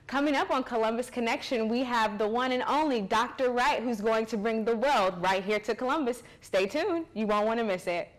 Coming up on Columbus Connection, we have the one and only Dr. Wright, who's going to bring the world right here to Columbus. Stay tuned. You won't want to miss it.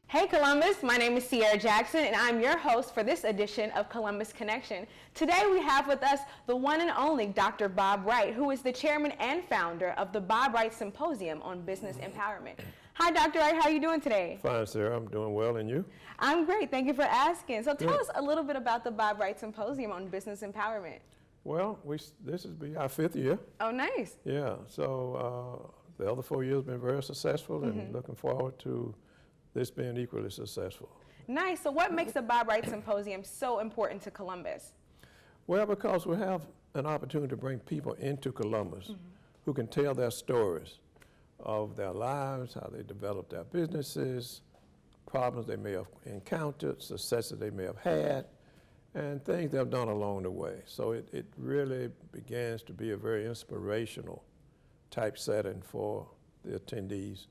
Hey Columbus, my name is Sierra Jackson and I'm your host for this edition of Columbus Connection. Today we have with us the one and only Dr. Bob Wright, who is the chairman and founder of the Bob Wright Symposium on Business Empowerment. Hi Dr. Wright, how are you doing today? Fine, Sarah, I'm doing well, and you? I'm great, thank you for asking. So tell us a little bit about the Bob Wright Symposium on Business Empowerment. Well, this will be our 5th year. Oh, nice. Yeah, so the other 4 years have been very successful and looking forward to this being equally successful. Nice. So what makes the Bob Wright Symposium so important to Columbus? Well, because we have an opportunity to bring people into Columbus who can tell their stories of their lives, how they developed their businesses, problems they may have encountered, successes they may have had, and things they've done along the way. So it really begins to be a very inspirational type setting for the attendees,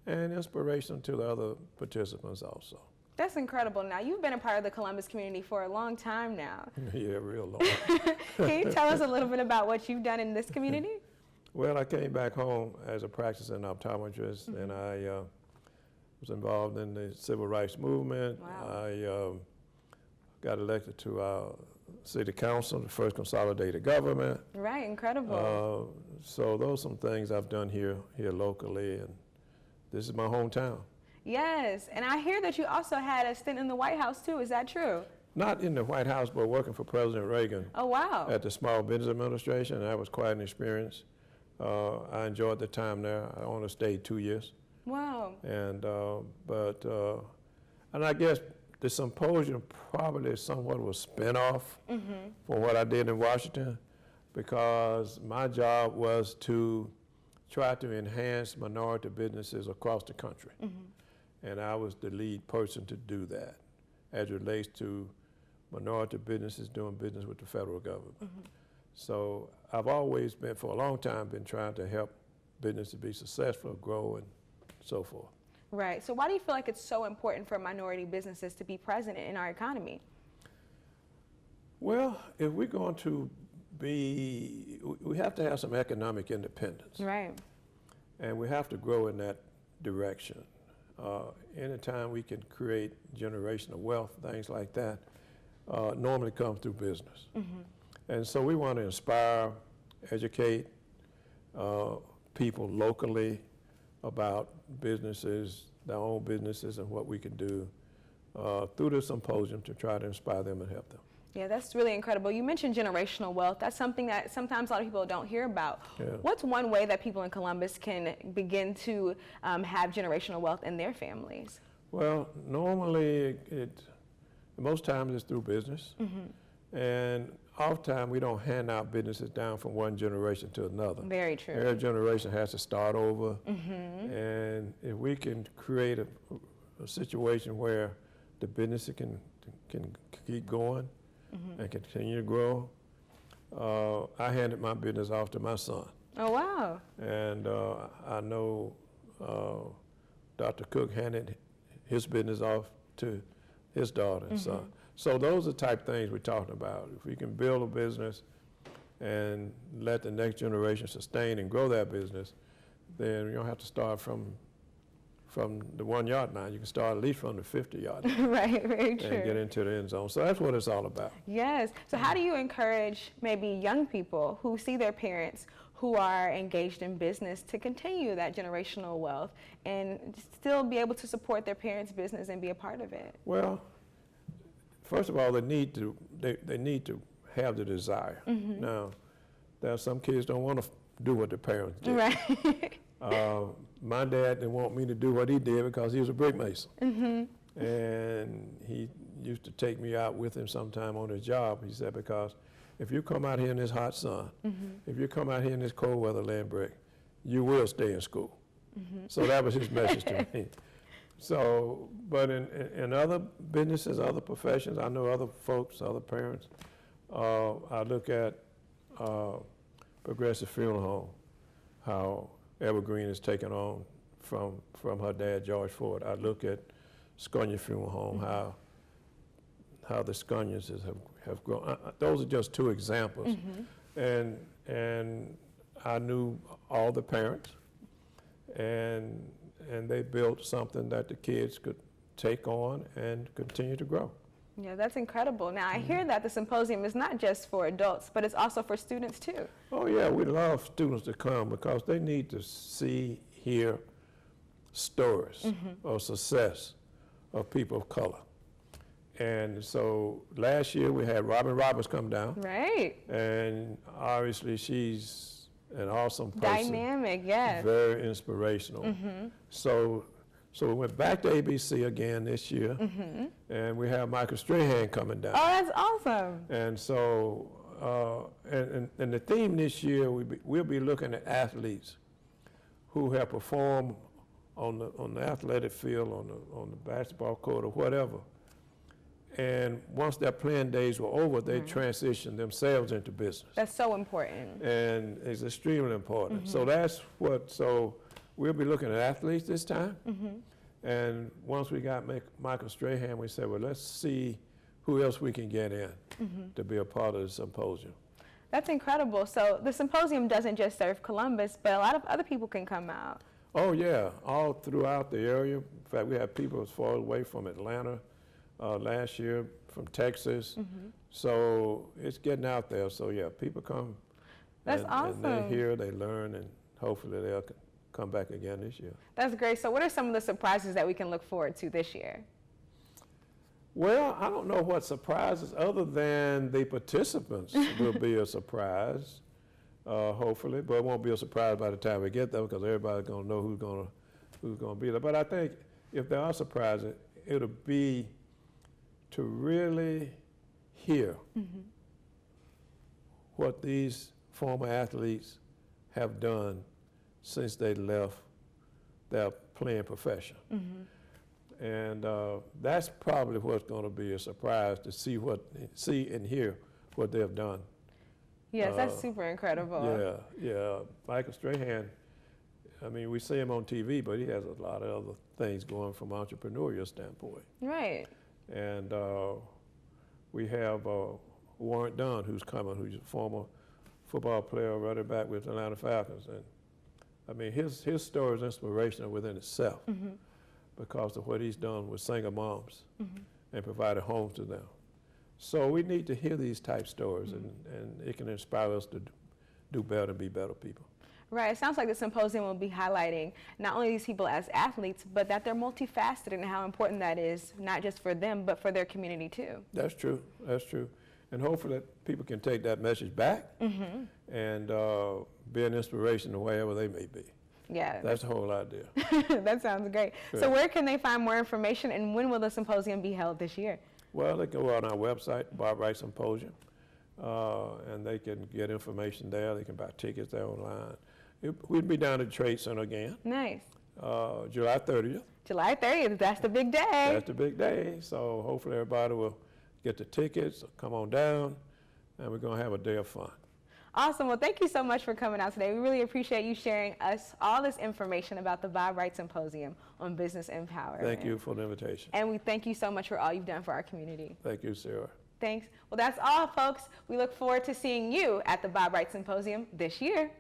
and inspiration to the other participants also. That's incredible. Now, you've been a part of the Columbus community for a long time now. Yeah, real long. Can you tell us a little bit about what you've done in this community? Well, I came back home as a practicing optometrist, and I was involved in the civil rights movement. Wow. I got elected to our city council, the first consolidated government. Right, incredible. So those are some things I've done here locally, and this is my hometown. Yes, and I hear that you also had a stint in the White House too, is that true? Not in the White House, but working for President Reagan. Oh, wow. At the Small Business Administration. That was quite an experience. I enjoyed the time there. I only stayed 2 years. Wow. And I guess the symposium probably somewhat was a spin-off from what I did in Washington, because my job was to try to enhance minority businesses across the country. And I was the lead person to do that as it relates to minority businesses doing business with the federal government. So I've always been, for a long time, been trying to help businesses be successful, grow, and so forth. Right. So why do you feel like it's so important for minority businesses to be present in our economy? Well, if we're going to we have to have some economic independence. Right. And we have to grow in that direction. Anytime we can create generational wealth, things like that, normally come through business. And so we want to inspire, educate people locally about businesses, their own businesses, and what we can do through the symposium to try to inspire them and help them. Yeah, that's really incredible. You mentioned generational wealth. That's something that sometimes a lot of people don't hear about. Yeah. What's one way that people in Columbus can begin to have generational wealth in their families? Well, normally, most times it's through business. And oftentimes we don't hand out businesses down from one generation to another. Very true. Every generation has to start over. And if we can create a situation where the business can keep going, and continue to grow. I handed my business off to my son. Oh, wow. And I know Dr. Cook handed his business off to his daughter and son. So those are the type of things we're talking about. If we can build a business and let the next generation sustain and grow that business, then you don't have to start from the 1 yard line. You can start at least from the 50-yard line. Right, very true. And get into the end zone. So that's what it's all about. Yes. So how do you encourage maybe young people who see their parents who are engaged in business to continue that generational wealth and still be able to support their parents' business and be a part of it? Well, first of all, they need to have the desire. Now, there are some kids don't want to do what their parents did. Right. My dad didn't want me to do what he did because he was a brick mason. And he used to take me out with him sometime on his job, he said, because if you come out here in this hot sun, if you come out here in this cold weather land break, you will stay in school. So that was his message to me. So, but in other businesses, other professions, I know other folks, other parents, I look at Progressive Funeral Home, how Evergreen is taken on from her dad, George Ford. I look at Scunya Funeral Home, how the Scunyas have grown. Those are just two examples. And I knew all the parents, and they built something that the kids could take on and continue to grow. Yeah, that's incredible. Now, I hear that the symposium is not just for adults, but it's also for students too. Oh yeah, we love students to come because they need to see, hear stories of success of people of color. And so last year we had Robin Roberts come down. Right. And obviously she's an awesome person. Dynamic, yes. Very inspirational. So we went back to ABC again this year, and we have Michael Strahan coming down. Oh, that's awesome. And so, and the theme this year, we'll be looking at athletes who have performed on the athletic field, on the basketball court or whatever. And once their playing days were over, they transitioned themselves into business. That's so important. And it's extremely important. So that's so we'll be looking at athletes this time. And once we got Michael Strahan, we said, well, let's see who else we can get in to be a part of the symposium. That's incredible. So the symposium doesn't just serve Columbus, but a lot of other people can come out. Oh yeah, all throughout the area. In fact, we had people as far away from Atlanta last year, from Texas. So it's getting out there. So yeah, people come. That's awesome. And they hear, they learn, and hopefully they'll come back again this year. That's great. So what are some of the surprises that we can look forward to this year? Well, I don't know what surprises other than the participants will be a surprise, hopefully, but it won't be a surprise by the time we get there because everybody's going to know who's going to be there. But I think if there are surprises, it'll be to really hear what these former athletes have done since they left their playing profession. And that's probably what's going to be a surprise, to see and hear what they've done. Yes, that's super incredible. Yeah. Michael Strahan, I mean, we see him on TV, but he has a lot of other things going from an entrepreneurial standpoint. Right. And we have Warren Dunn, who's coming, who's a former football player, running back with the Atlanta Falcons. And I mean, his story is inspirational within itself because of what he's done with single moms and provided homes to them. So we need to hear these type stories, and it can inspire us to do better and be better people. Right. It sounds like the symposium will be highlighting not only these people as athletes, but that they're multifaceted and how important that is, not just for them, but for their community too. That's true. That's true. And hopefully people can take that message back and be an inspiration to wherever they may be. Yeah. That's the whole idea. That sounds great. Sure. So where can they find more information, and when will the symposium be held this year? Well, they can go on our website, Bob Wright Symposium, and they can get information there. They can buy tickets there online. We'll be down at the Trade Center again. Nice. July 30th. July 30th, that's the big day. That's the big day. So hopefully everybody will get the tickets, come on down, and we're going to have a day of fun. Awesome. Well, thank you so much for coming out today. We really appreciate you sharing us all this information about the Bob Wright Symposium on Business Empowerment. Thank you for the invitation. And we thank you so much for all you've done for our community. Thank you, Sarah. Thanks. Well, that's all, folks. We look forward to seeing you at the Bob Wright Symposium this year.